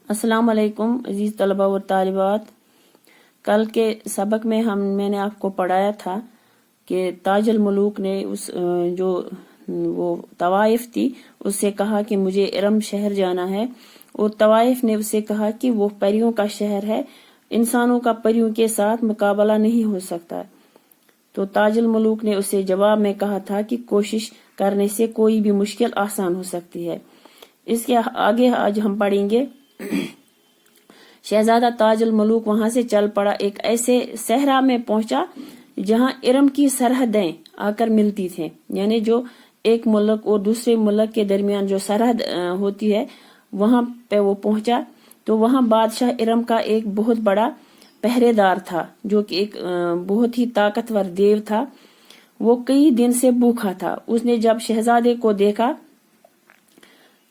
अस्सलाम वालेकुम अजीज तलबा व तालिबात। कल के सबक में मैंने आपको पढ़ाया था कि ताजुल मुलूक ने जो वो तवाइफ थी उससे कहा कि मुझे इरम शहर जाना है, और तवाइफ ने उससे कहा कि वो परियों का शहर है, इंसानों का परियों के साथ मुकाबला नहीं हो सकता। तो ताजुल मुलूक ने उसे जवाब में कहा था कि कोशिश करने से कोई भी मुश्किल आसान हो सकती है। इसके आगे आज हम पढ़ेंगे। शहजादा ताजुल मुलूक वहां से चल पड़ा, एक ऐसे सहरा में पहुंचा जहां इरम की सरहदें आकर मिलती थी, यानी जो एक मुल्क और दूसरे मुल्क के दरमियान जो सरहद होती है वहां पे वो पहुंचा। तो वहां बादशाह इरम का एक बहुत बड़ा पहरेदार था, जो कि एक बहुत ही ताकतवर देव था। वो कई दिन से भूखा था। उसने जब शहजादे को देखा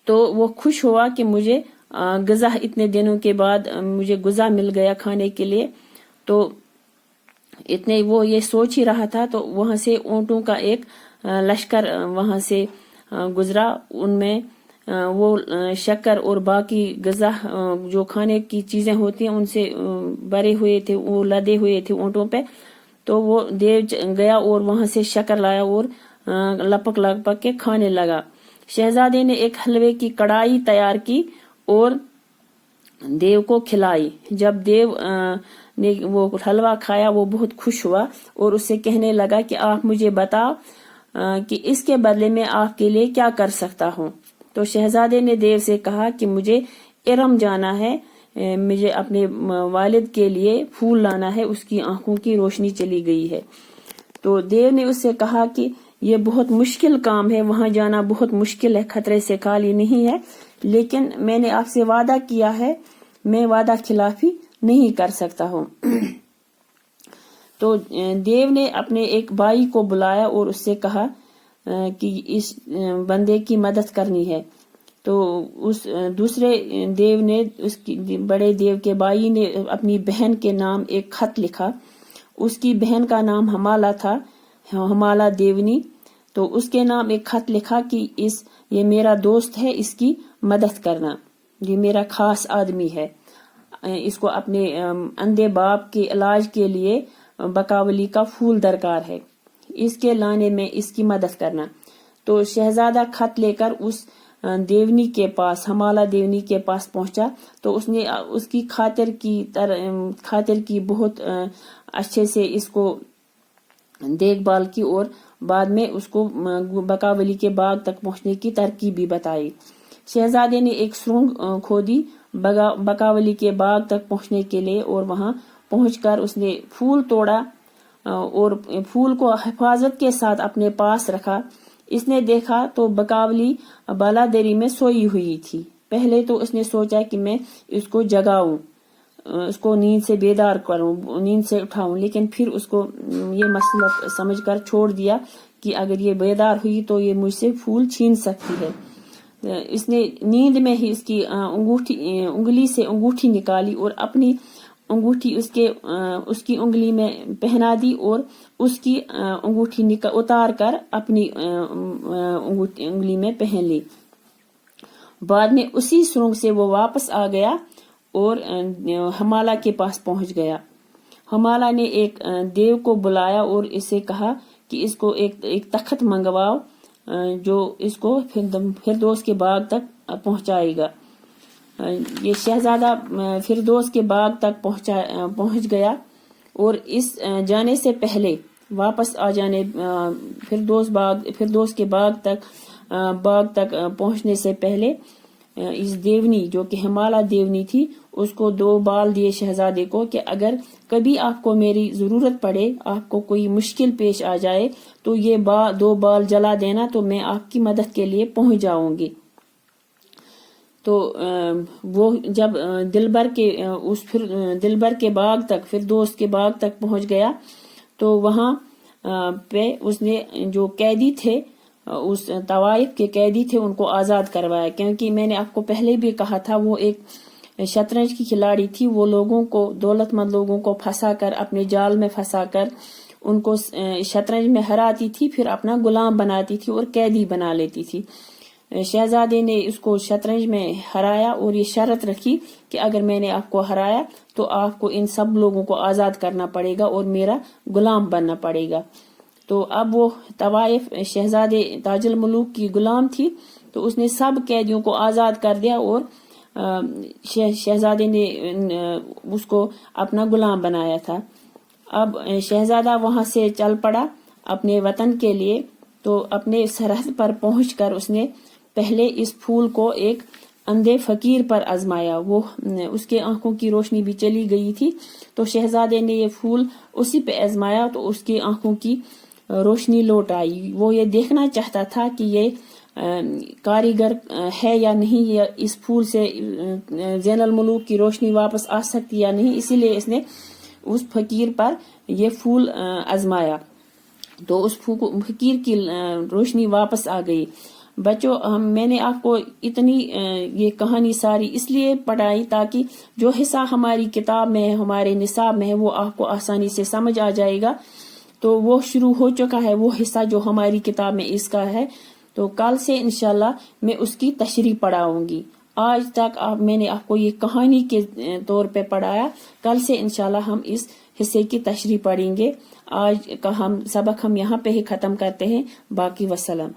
तो वो खुश हुआ कि मुझे गज़ा, इतने दिनों के बाद मुझे गुज़ा मिल गया खाने के लिए। तो इतने वो ये सोच ही रहा था, तो वहां से ऊंटों का एक लश्कर वहां से गुजरा। उनमें वो शक्कर और बाकी गज़ा जो खाने की चीजें होती हैं उनसे भरे हुए थे, वो लदे हुए थे ऊंटों पे। तो वो देव गया और वहां से शक्कर लाया और लपक लपक के खाने लगा। शहजादे ने एक हलवे की कढ़ाई तैयार की और देव को खिलाई। जब देव ने वो हलवा खाया वो बहुत खुश हुआ और उससे कहने लगा कि आप मुझे बताओ कि इसके बदले में आपके लिए क्या कर सकता हूँ। तो शहजादे ने देव से कहा कि मुझे इरम जाना है, मुझे अपने वालिद के लिए फूल लाना है, उसकी आंखों की रोशनी चली गई है। तो देव ने उससे कहा कि ये बहुत मुश्किल काम है, वहां जाना बहुत मुश्किल है, खतरे से खाली नहीं है, लेकिन मैंने आपसे वादा किया है, मैं वादा खिलाफी नहीं कर सकता हूँ। तो देव ने अपने एक भाई को बुलाया और उससे कहा कि इस बंदे की मदद करनी है। तो उस दूसरे देव ने, उसकी बड़े देव के भाई ने अपनी बहन के नाम एक खत लिखा। उसकी बहन का नाम हमाला था, हमाला देवनी। तो उसके नाम एक खत लिखा कि ये मेरा दोस्त है, इसकी मदद करना, ये मेरा खास आदमी है, इसको अपने अंधे बाप के इलाज के लिए बकावली का फूल दरकार है, इसके लाने में इसकी मदद करना। तो शहजादा खत लेकर उस देवनी के पास, हमाला देवनी के पास पहुंचा। तो उसने उसकी खातिर की बहुत अच्छे से इसको देखभाल की और बाद में उसको बकावली के बाग तक पहुंचने की तरकीब भी बताई। शहजादे ने एक सुरंग खोदी बकावली के बाग तक पहुंचने के लिए, और वहां पहुंचकर उसने फूल तोड़ा और फूल को हिफाजत के साथ अपने पास रखा। इसने देखा तो बकावली बालादरी में सोई हुई थी। पहले तो उसने सोचा कि मैं इसको जगाऊं, उसको नींद से बेदार करूं, नींद से उठाऊं, लेकिन फिर उसको ये मसला समझकर छोड़ दिया कि अगर ये बेदार हुई तो ये मुझसे फूल छीन सकती है। इसने नींद में ही इसकी उंगली से अंगूठी निकाली और अपनी अंगूठी उसकी उंगली में पहना दी और उसकी अंगूठी उतार कर अपनी उंगली में पहन ली। बाद में उसी सुरंग से वो वापस आ गया और हमाला के पास पहुंच गया। हमाला ने एक देव को बुलाया और इसे कहा कि इसको एक तख्त मंगवाओ जो इसको फिरदौस के बाग तक पहुंचाएगा। ये शहजादा फिरदौस के बाग तक पहुंच गया और इस जाने से पहले, वापस आ जाने फिरदौस के बाग तक पहुंचने से पहले इस देवनी, जो कि हिमाला देवनी थी, उसको 2 बाल दिए शहजादे को कि अगर कभी आपको मेरी जरूरत पड़े, आपको कोई मुश्किल पेश आ जाए तो ये 2 बाल जला देना, तो मैं आपकी मदद के लिए पहुंच जाऊंगी। तो वो जब दिलबर के बाग तक, फिरदौस के बाग तक पहुंच गया तो वहां पे उसने जो कैदी थे, उस तवाइफ के कैदी थे, उनको आजाद करवाया। क्योंकि मैंने आपको पहले भी कहा था वो एक शतरंज की खिलाड़ी थी। वो लोगों को, दौलतमंद लोगों को फंसाकर, अपने जाल में फंसाकर उनको शतरंज में हराती थी, फिर अपना गुलाम बनाती थी और कैदी बना लेती थी। شہزادے نے اس کو شطرنج میں ہرایا اور یہ شرط رکھی کہ اگر میں نے آپ کو ہرایا تو آپ کو ان سب لوگوں کو آزاد کرنا پڑے گا اور میرا غلام بننا پڑے گا. تو اب وہ طوائف شہزادے تاج الملوک کی غلام تھی، تو اس نے سب قیدیوں کو آزاد کر دیا اور شہزادے نے اس کو اپنا غلام بنایا تھا. اب شہزادہ وہاں سے چل پڑا اپنے وطن کے لیے. تو اپنے سرحد پر پہنچ کر اس نے پہلے اس پھول کو ایک اندھے فقیر پر آزمایا. وہ اس کے آنکھوں کی روشنی بھی چلی گئی تھی، تو شہزادے نے یہ پھول اسی پہ آزمایا تو اس کی آنکھوں کی روشنی لوٹ آئی. وہ یہ دیکھنا چاہتا تھا کہ یہ کاریگر ہے یا نہیں، یا اس پھول سے زین الملوک کی روشنی واپس آ سکتی یا نہیں. اسی لیے اس نے اس فقیر پر یہ پھول آزمایا تو اس فقیر کی روشنی واپس آ گئی. بچوں، میں نے آپ کو اتنی یہ کہانی ساری اس لیے پڑھائی تاکہ جو حصہ ہماری کتاب میں ہے، ہمارے نصاب میں ہے، وہ آپ کو آسانی سے سمجھ آ جائے گا. تو وہ شروع ہو چکا ہے وہ حصہ جو ہماری کتاب میں اس کا ہے. تو کل سے انشاءاللہ میں اس کی تشریح پڑھاؤں گی. آج تک میں نے آپ کو یہ کہانی کے طور پہ پڑھایا. کل سے انشاءاللہ ہم اس حصے کی تشریح پڑھیں گے. آج کا سبق ہم یہاں پہ ہی ختم کرتے ہیں. باقی وسلام.